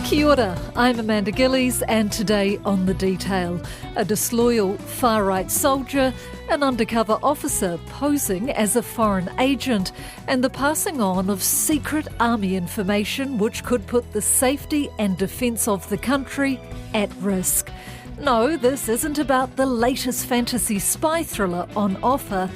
Kia ora, I'm Amanda Gillies, and today on The Detail, a disloyal far-right soldier, an undercover officer posing as a foreign agent, and the passing on of secret army information which could put the safety and defence of the country at risk. No, this isn't about the latest fantasy spy thriller on offer.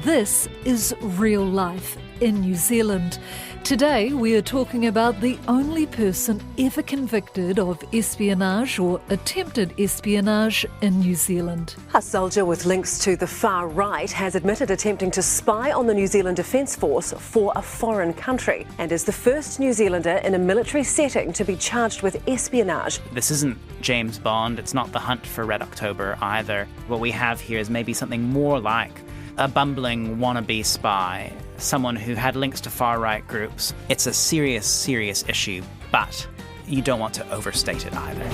This is real life in New Zealand. Today we are talking about the only person ever convicted of espionage or attempted espionage in New Zealand. A soldier with links to the far right has admitted attempting to spy on the New Zealand Defence Force for a foreign country and is the first New Zealander in a military setting to be charged with espionage. This isn't James Bond, it's not the hunt for Red October either. What we have here is maybe something more like a bumbling wannabe-spy, someone who had links to far-right groups. It's a serious, serious issue, but you don't want to overstate it either.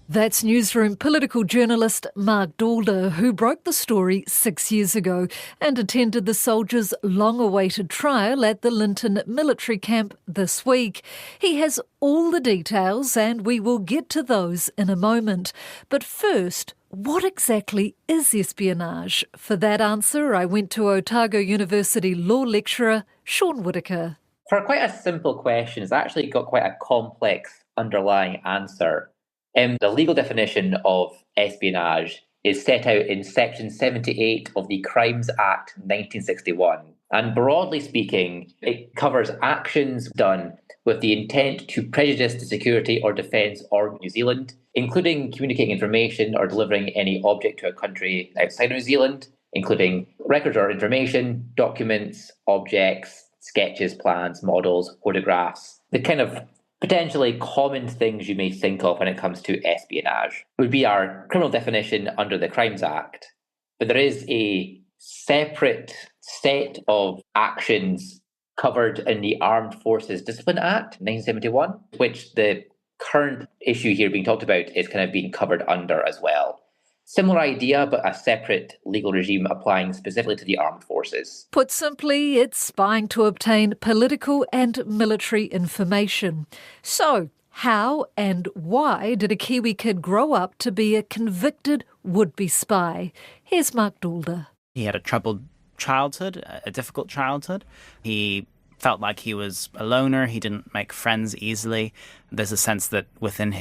That's Newsroom political journalist Mark Dalder, who broke the story 6 years ago and attended the soldier's long-awaited trial at the Linton military camp this week. He has all the details and we will get to those in a moment. But first, what exactly is espionage? For that answer, I went to Otago University law lecturer Sean Whittaker. For quite a simple question, it's actually got quite a complex underlying answer. The legal definition of espionage is set out in Section 78 of the Crimes Act 1961. And broadly speaking, it covers actions done with the intent to prejudice the security or defence of New Zealand, including communicating information or delivering any object to a country outside New Zealand, including records or information, documents, objects, sketches, plans, models, photographs. The kind of potentially common things you may think of when it comes to espionage would be our criminal definition under the Crimes Act. But there is a separate set of actions covered in the Armed Forces Discipline Act 1971, which the current issue here being talked about is kind of being covered under as well. Similar idea, but a separate legal regime applying specifically to the armed forces. Put simply, it's spying to obtain political and military information. So, how and why did a Kiwi kid grow up to be a convicted would-be spy? Here's Mark Dalder. He had a troubled childhood, a difficult childhood. He felt like he was a loner. He didn't make friends easily. There's a sense that within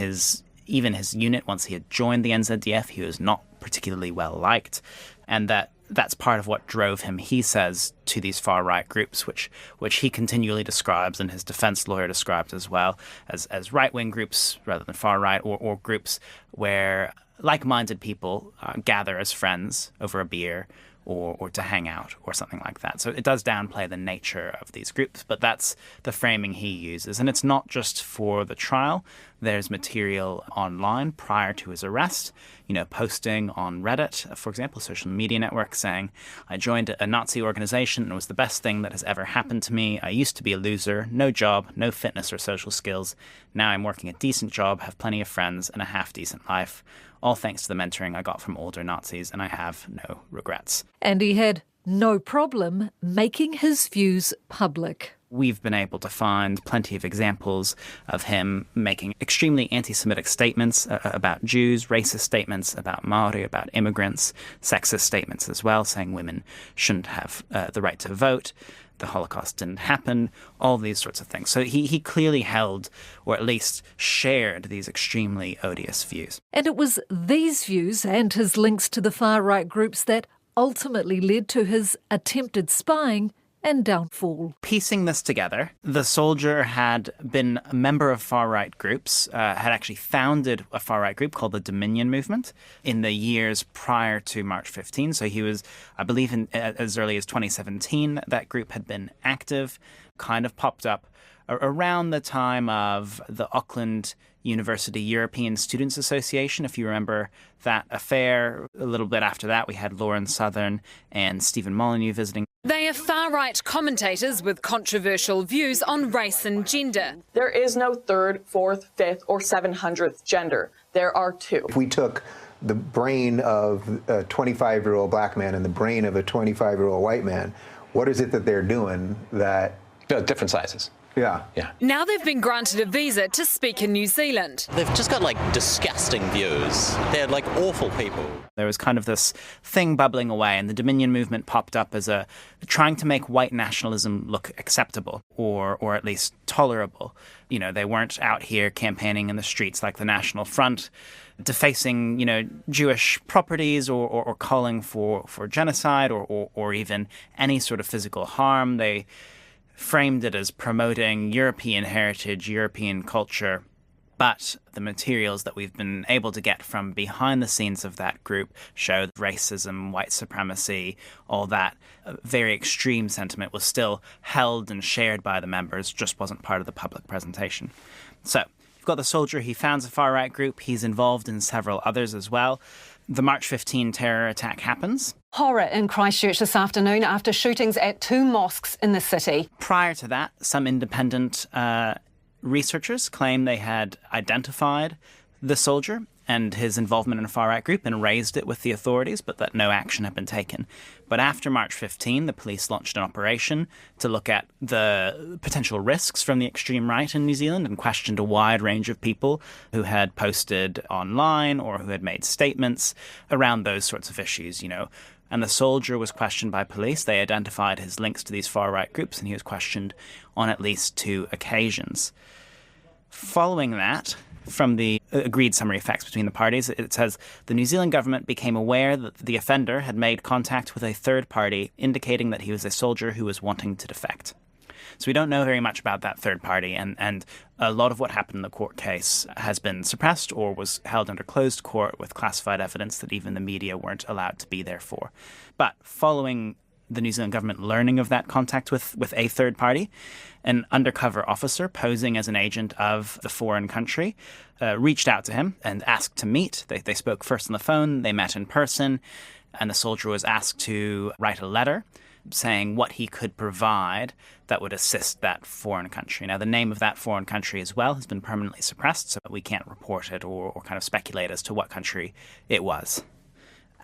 even his unit, once he had joined the NZDF, he was not particularly well liked, and that's part of what drove him, he says, to these far-right groups, which he continually describes, and his defense lawyer described as well, as right-wing groups rather than far-right, or groups where like-minded people gather as friends over a beer, or to hang out or something like that. So it does downplay the nature of these groups, but that's the framing he uses. And it's not just for the trial. There's material online prior to his arrest, posting on Reddit, for example, social media network, saying, I joined a Nazi organization and it was the best thing that has ever happened to me. I used to be a loser, no job, no fitness or social skills. Now I'm working a decent job, have plenty of friends and a half-decent life. All thanks to the mentoring I got from older Nazis, and I have no regrets. And he had no problem making his views public. We've been able to find plenty of examples of him making extremely anti-Semitic statements about Jews, racist statements about Māori, about immigrants, sexist statements as well, saying women shouldn't have the right to vote. The Holocaust didn't happen, all these sorts of things. So he clearly held, or at least shared, these extremely odious views. And it was these views and his links to the far-right groups that ultimately led to his attempted spying and downfall. Piecing this together, the soldier had been a member of far-right groups, had actually founded a far-right group called the Dominion Movement in the years prior to March 15. So he was, I believe, as early as 2017, that group had been active, kind of popped up around the time of the Auckland University European Students Association. If you remember that affair, a little bit after that, we had Lauren Southern and Stephen Molyneux visiting. They are far-right commentators with controversial views on race and gender. There is no third, fourth, fifth, or 700th gender. There are two. If we took the brain of a 25-year-old black man and the brain of a 25-year-old white man, what is it that they're doing that... Different sizes. Yeah. Now they've been granted a visa to speak in New Zealand. They've just got, disgusting views. They're, awful people. There was kind of this thing bubbling away, and the Dominion movement popped up as trying to make white nationalism look acceptable or at least tolerable. They weren't out here campaigning in the streets like the National Front, defacing, Jewish properties or calling for genocide or even any sort of physical harm. They framed it as promoting European heritage, European culture. But the materials that we've been able to get from behind the scenes of that group show that racism, white supremacy, all that very extreme sentiment was still held and shared by the members, just wasn't part of the public presentation. So you've got the soldier. He founds a far-right group. He's involved in several others as well. The March 15 terror attack happens. Horror in Christchurch this afternoon after shootings at 2 mosques in the city. Prior to that, some independent researchers claim they had identified the soldier and his involvement in a far-right group and raised it with the authorities, but that no action had been taken. But after March 15, the police launched an operation to look at the potential risks from the extreme right in New Zealand and questioned a wide range of people who had posted online or who had made statements around those sorts of issues, And the soldier was questioned by police. They identified his links to these far-right groups, and he was questioned on at least 2 occasions. Following that, from the agreed summary effects between the parties, it says the New Zealand government became aware that the offender had made contact with a third party, indicating that he was a soldier who was wanting to defect. So we don't know very much about that third party, and a lot of what happened in the court case has been suppressed or was held under closed court with classified evidence that even the media weren't allowed to be there for. But following the New Zealand government learning of that contact with a third party, an undercover officer posing as an agent of the foreign country reached out to him and asked to meet. They spoke first on the phone, they met in person, and the soldier was asked to write a letter saying what he could provide that would assist that foreign country. Now, the name of that foreign country as well has been permanently suppressed, so we can't report it or kind of speculate as to what country it was.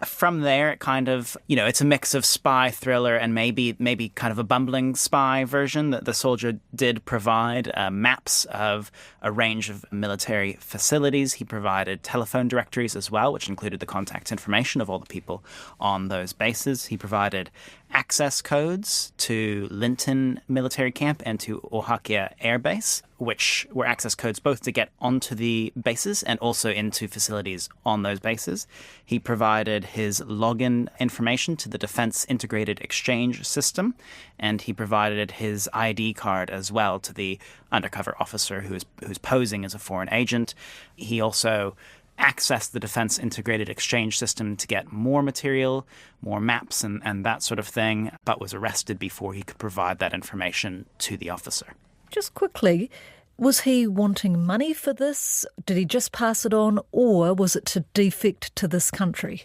From there, it kind of, it's a mix of spy, thriller, and maybe kind of a bumbling spy version. That the soldier did provide maps of a range of military facilities. He provided telephone directories as well, which included the contact information of all the people on those bases. He provided access codes to Linton military camp and to Ohakia Air Base, which were access codes both to get onto the bases and also into facilities on those bases. He provided his login information to the Defence Integrated Exchange System, and he provided his ID card as well to the undercover officer who's posing as a foreign agent. He also access the Defence Integrated Exchange System to get more material, more maps and that sort of thing, but was arrested before he could provide that information to the officer. Just quickly, was he wanting money for this? Did he just pass it on, or was it to defect to this country?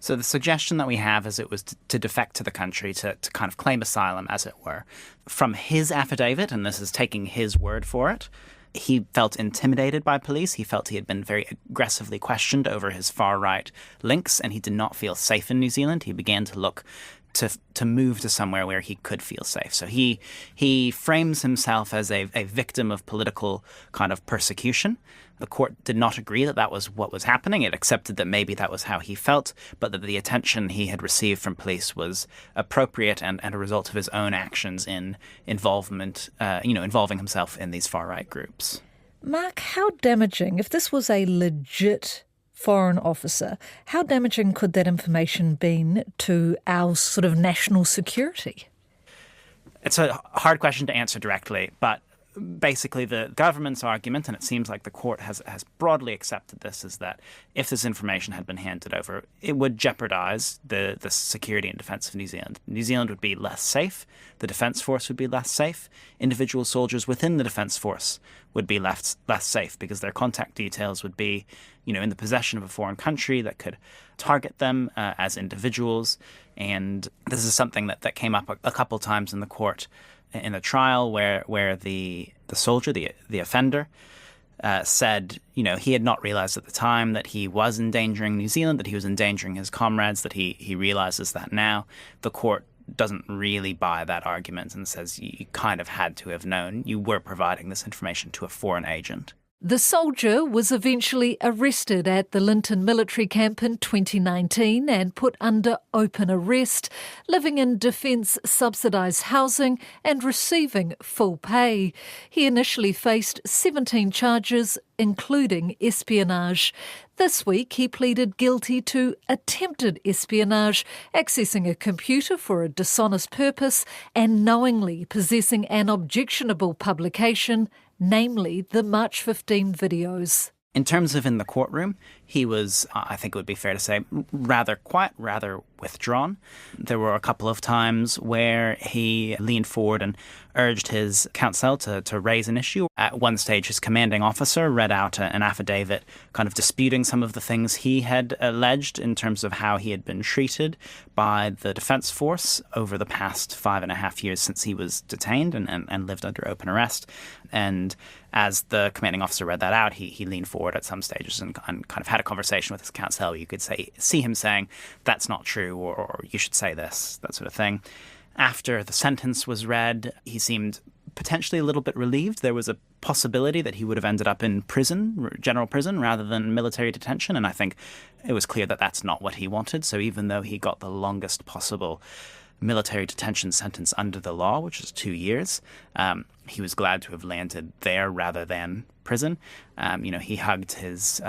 So the suggestion that we have is it was to defect to the country, to kind of claim asylum, as it were. From his affidavit, and this is taking his word for it, he felt intimidated by police. He felt he had been very aggressively questioned over his far-right links, and he did not feel safe in New Zealand. He began to look to move to somewhere where he could feel safe. So he frames himself as a victim of political kind of persecution. The court did not agree that that was what was happening. It accepted that maybe that was how he felt, but that the attention he had received from police was appropriate and a result of his own actions in involving himself in these far-right groups. Mark, how damaging, if this was a legit foreign officer, how damaging could that information been to our sort of national security? It's a hard question to answer directly, but basically the government's argument, and it seems like the court has broadly accepted this, is that if this information had been handed over, it would jeopardize the security and defence of New Zealand. New Zealand would be less safe, the defence force would be less safe, individual soldiers within the defence force would be less safe because their contact details would be, in the possession of a foreign country that could target them as individuals. And this is something that came up a couple times in the court in the trial where the soldier, the offender, said, he had not realized at the time that he was endangering New Zealand, that he was endangering his comrades, that he realizes that now. The court doesn't really buy that argument and says you kind of had to have known. You were providing this information to a foreign agent. The soldier was eventually arrested at the Linton military camp in 2019 and put under open arrest, living in defence subsidised housing and receiving full pay. He initially faced 17 charges, including espionage. This week he pleaded guilty to attempted espionage, accessing a computer for a dishonest purpose and knowingly possessing an objectionable publication, namely the March 15 videos. In terms of in the courtroom, he was, I think it would be fair to say, rather quiet, rather withdrawn. There were a couple of times where he leaned forward and urged his counsel to raise an issue. At one stage, his commanding officer read out an affidavit kind of disputing some of the things he had alleged in terms of how he had been treated by the Defence Force over the past 5.5 years since he was detained and lived under open arrest. And as the commanding officer read that out, he leaned forward at some stages and kind of had a conversation with his counsel. You could see him saying, that's not true, or you should say this, that sort of thing. After the sentence was read, he seemed potentially a little bit relieved. There was a possibility that he would have ended up in prison, general prison, rather than military detention. And I think it was clear that that's not what he wanted. So even though he got the longest possible military detention sentence under the law, which is 2 years, he was glad to have landed there rather than prison. He hugged his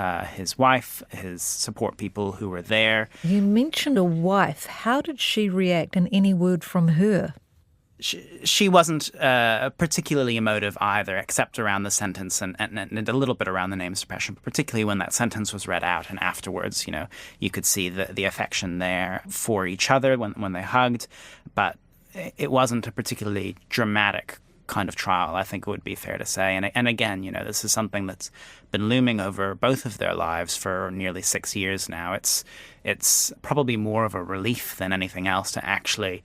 wife, his support people who were there. You mentioned a wife. How did she react, and any word from her? She wasn't particularly emotive either, except around the sentence and a little bit around the name suppression, but particularly when that sentence was read out and afterwards, you could see the affection there for each other when they hugged. But it wasn't a particularly dramatic kind of trial, I think it would be fair to say. And again, this is something that's been looming over both of their lives for nearly 6 years now. It's probably more of a relief than anything else to actually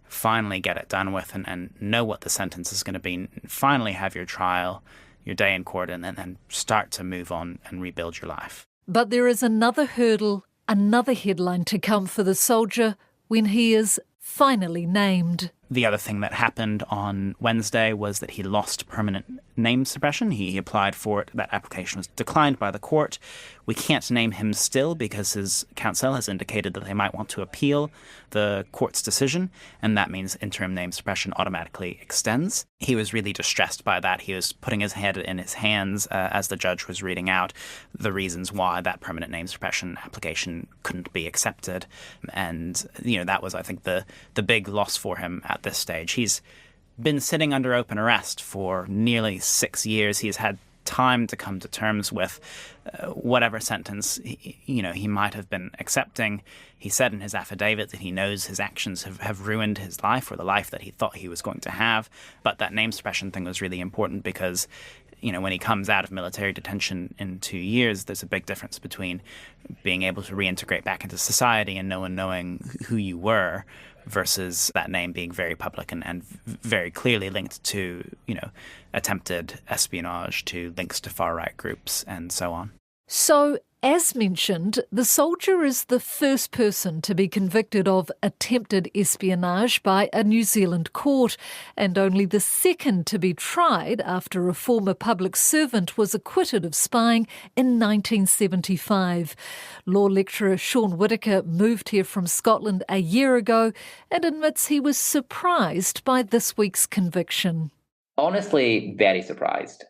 finally get it done with and know what the sentence is going to be, finally have your trial, your day in court, and then start to move on and rebuild your life. But there is another hurdle, another headline to come for the soldier when he is finally named. The other thing that happened on Wednesday was that he lost permanent name suppression. He applied for it. That application was declined by the court. We can't name him still because his counsel has indicated that they might want to appeal the court's decision, and that means interim name suppression automatically extends. He was really distressed by that. He was putting his head in his hands as the judge was reading out the reasons why that permanent name suppression application couldn't be accepted. And, that was, I think, the big loss for him at this stage. He's been sitting under open arrest for nearly 6 years. He's had time to come to terms with whatever sentence he might have been accepting. He said in his affidavit that he knows his actions have ruined his life, or the life that he thought he was going to have. But that name suppression thing was really important because when he comes out of military detention in 2 years, there's a big difference between being able to reintegrate back into society and no one knowing who you were versus that name being very public and very clearly linked to, attempted espionage, to links to far-right groups and so on. So, as mentioned, the soldier is the first person to be convicted of attempted espionage by a New Zealand court, and only the second to be tried after a former public servant was acquitted of spying in 1975. Law lecturer Sean Whittaker moved here from Scotland a year ago and admits he was surprised by this week's conviction. Honestly, very surprised.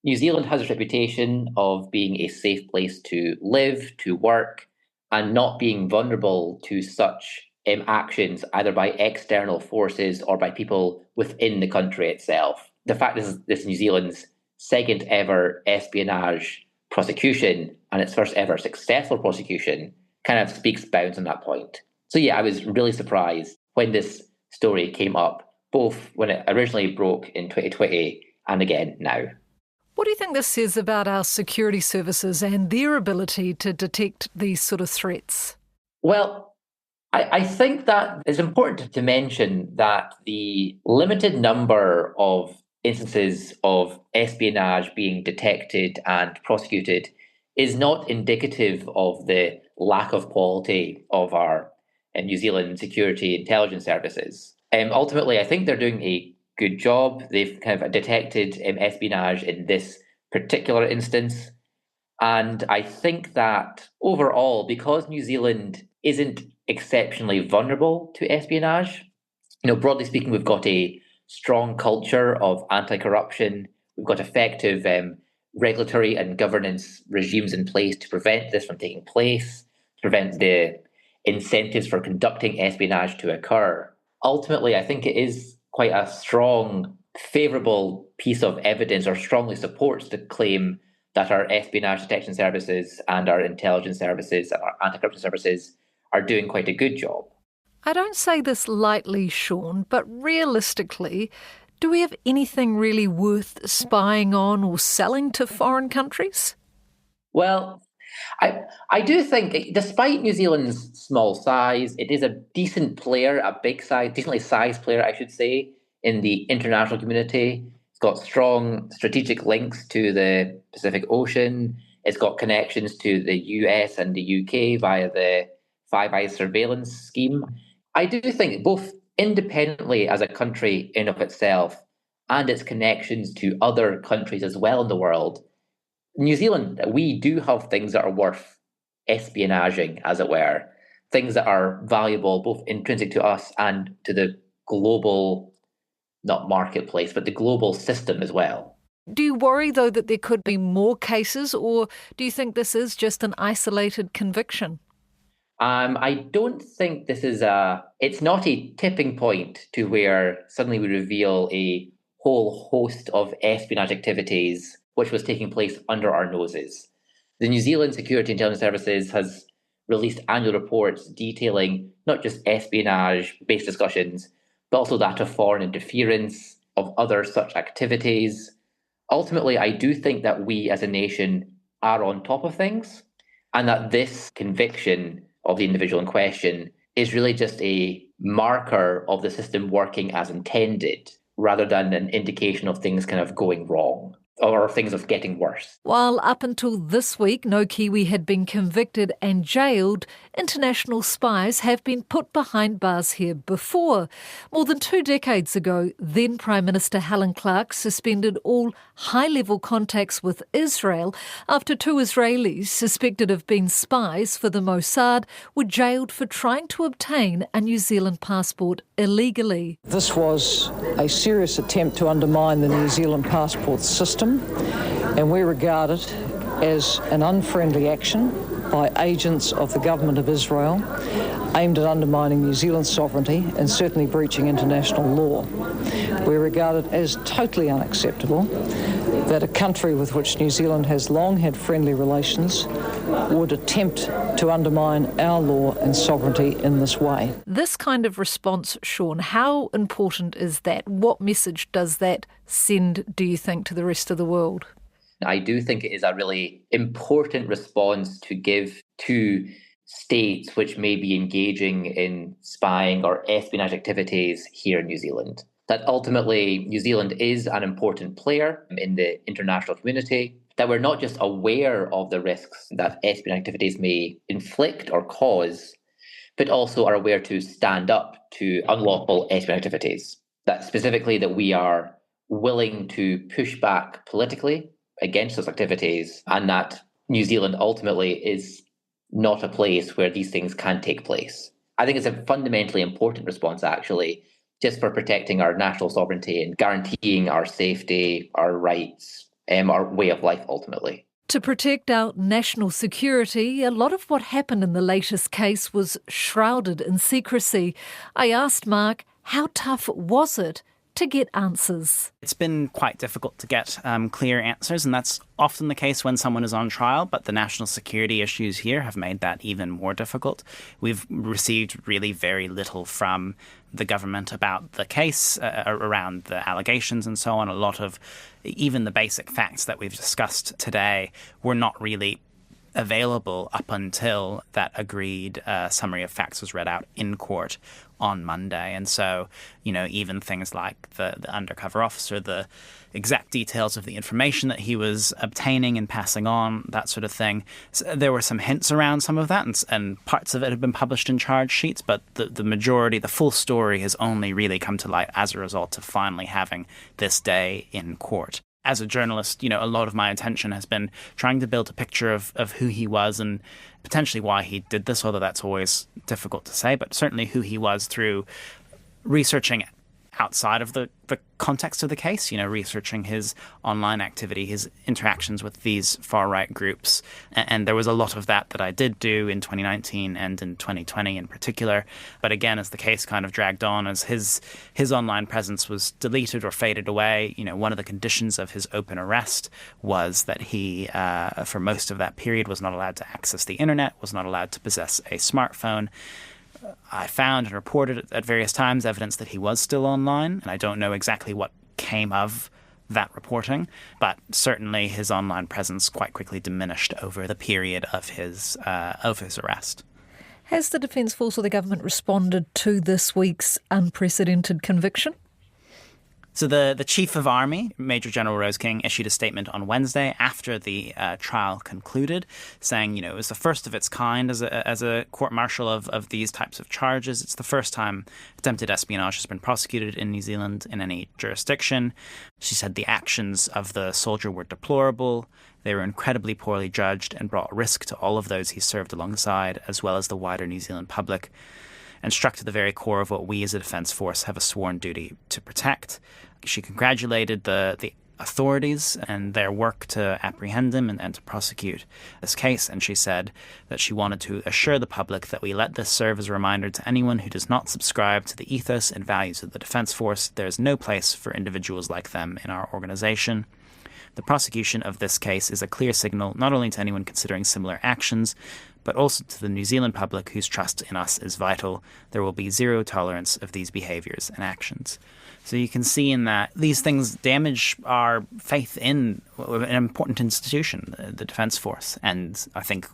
New Zealand has a reputation of being a safe place to live, to work, and not being vulnerable to such actions either by external forces or by people within the country itself. The fact is, this is New Zealand's second ever espionage prosecution and its first ever successful prosecution kind of speaks bounds on that point. So yeah, I was really surprised when this story came up, both when it originally broke in 2020 and again now. What do you think this says about our security services and their ability to detect these sort of threats? Well, I think that it's important to mention that the limited number of instances of espionage being detected and prosecuted is not indicative of the lack of quality of our New Zealand security intelligence services. Ultimately, I think they're doing a good job. They've kind of detected espionage in this particular instance. And I think that overall, because New Zealand isn't exceptionally vulnerable to espionage, broadly speaking, we've got a strong culture of anti-corruption. We've got effective regulatory and governance regimes in place to prevent this from taking place, to prevent the incentives for conducting espionage to occur. Ultimately, I think it is quite a strong, favourable piece of evidence, or strongly supports the claim that our espionage detection services and our intelligence services and our anti-corruption services are doing quite a good job. I don't say this lightly, Sean, but realistically, do we have anything really worth spying on or selling to foreign countries? Well, I do think, despite New Zealand's small size, it is a decent player, a big size, decently sized player, I should say, in the international community. It's got strong strategic links to the Pacific Ocean. It's got connections to the US and the UK via the Five Eyes surveillance scheme. I do think both independently as a country in of itself and its connections to other countries as well in the world, New Zealand, we do have things that are worth espionaging, as it were, things that are valuable, both intrinsic to us and to the global, not marketplace, but the global system as well. Do you worry, though, that there could be more cases, or do you think this is just an isolated conviction? I don't think this is it's not a tipping point to where suddenly we reveal a whole host of espionage activities which was taking place under our noses. The New Zealand Security Intelligence Services has released annual reports detailing not just espionage-based discussions, but also that of foreign interference, of other such activities. Ultimately, I do think that we as a nation are on top of things, and that this conviction of the individual in question is really just a marker of the system working as intended, rather than an indication of things kind of going wrong or things of getting worse. While up until this week no Kiwi had been convicted and jailed, international spies have been put behind bars here before. More than 2 decades ago, then Prime Minister Helen Clark suspended all high-level contacts with Israel after 2 Israelis suspected of being spies for the Mossad were jailed for trying to obtain a New Zealand passport illegally. This was a serious attempt to undermine the New Zealand passport system, and we regard it as an unfriendly action by agents of the government of Israel aimed at undermining New Zealand's sovereignty and certainly breaching international law. We regard it as totally unacceptable that a country with which New Zealand has long had friendly relations would attempt to undermine our law and sovereignty in this way. This kind of response, Sean, how important is that? What message does that send, do you think, to the rest of the world? I do think it is a really important response to give to states which may be engaging in spying or espionage activities here in New Zealand. That ultimately New Zealand is an important player in the international community, that we're not just aware of the risks that espionage activities may inflict or cause, but also are aware to stand up to unlawful espionage activities. That specifically that we are willing to push back politically against those activities, and that New Zealand ultimately is not a place where these things can take place. I think it's a fundamentally important response, actually, just for protecting our national sovereignty and guaranteeing our safety, our rights, our way of life, ultimately. To protect our national security, a lot of what happened in the latest case was shrouded in secrecy. I asked Mark, how tough was it to get answers? It's been quite difficult to get clear answers, and that's often the case when someone is on trial, but the national security issues here have made that even more difficult. We've received really very little from the government about the case, around the allegations and so on. A lot of even the basic facts that we've discussed today were not really available up until that agreed summary of facts was read out in court on Monday. And so, even things like the undercover officer, the exact details of the information that he was obtaining and passing on, that sort of thing. So there were some hints around some of that, and parts of it have been published in charge sheets, but the majority, the full story, has only really come to light as a result of finally having this day in court. As a journalist, a lot of my attention has been trying to build a picture of who he was and potentially why he did this, although that's always difficult to say, but certainly who he was through researching outside of the context of the case, researching his online activity, his interactions with these far-right groups. And there was a lot of that I did do in 2019 and in 2020 in particular. But again, as the case kind of dragged on, as his online presence was deleted or faded away, one of the conditions of his open arrest was that he, for most of that period, was not allowed to access the internet, was not allowed to possess a smartphone. I found and reported at various times evidence that he was still online, and I don't know exactly what came of that reporting, but certainly his online presence quite quickly diminished over the period of his arrest. Has the Defence Force or the government responded to this week's unprecedented conviction? So the Chief of Army, Major General Rose King, issued a statement on Wednesday after the trial concluded, saying, it was the first of its kind as a court-martial of these types of charges. It's the first time attempted espionage has been prosecuted in New Zealand in any jurisdiction. She said the actions of the soldier were deplorable. They were incredibly poorly judged and brought risk to all of those he served alongside, as well as the wider New Zealand public, and struck to the very core of what we as a defence force have a sworn duty to protect. She congratulated the authorities and their work to apprehend him and to prosecute this case, and she said that she wanted to assure the public that we let this serve as a reminder to anyone who does not subscribe to the ethos and values of the Defence Force. There is no place for individuals like them in our organisation. The prosecution of this case is a clear signal not only to anyone considering similar actions, but also to the New Zealand public whose trust in us is vital. There will be zero tolerance of these behaviours and actions. So you can see in that these things damage our faith in an important institution, the Defence Force. And I think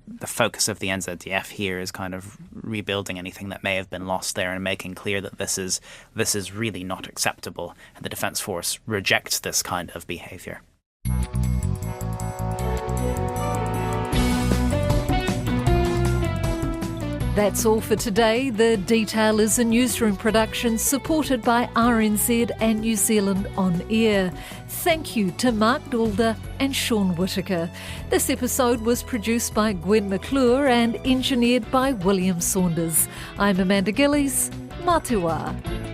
the focus of the NZDF here is kind of rebuilding anything that may have been lost there and making clear that this is really not acceptable. And the Defence Force rejects this kind of behaviour. That's all for today. The Detail is a newsroom production supported by RNZ and New Zealand On Air. Thank you to Mark Dalder and Sean Whittaker. This episode was produced by Gwen McClure and engineered by William Saunders. I'm Amanda Gillies. Mā te wā.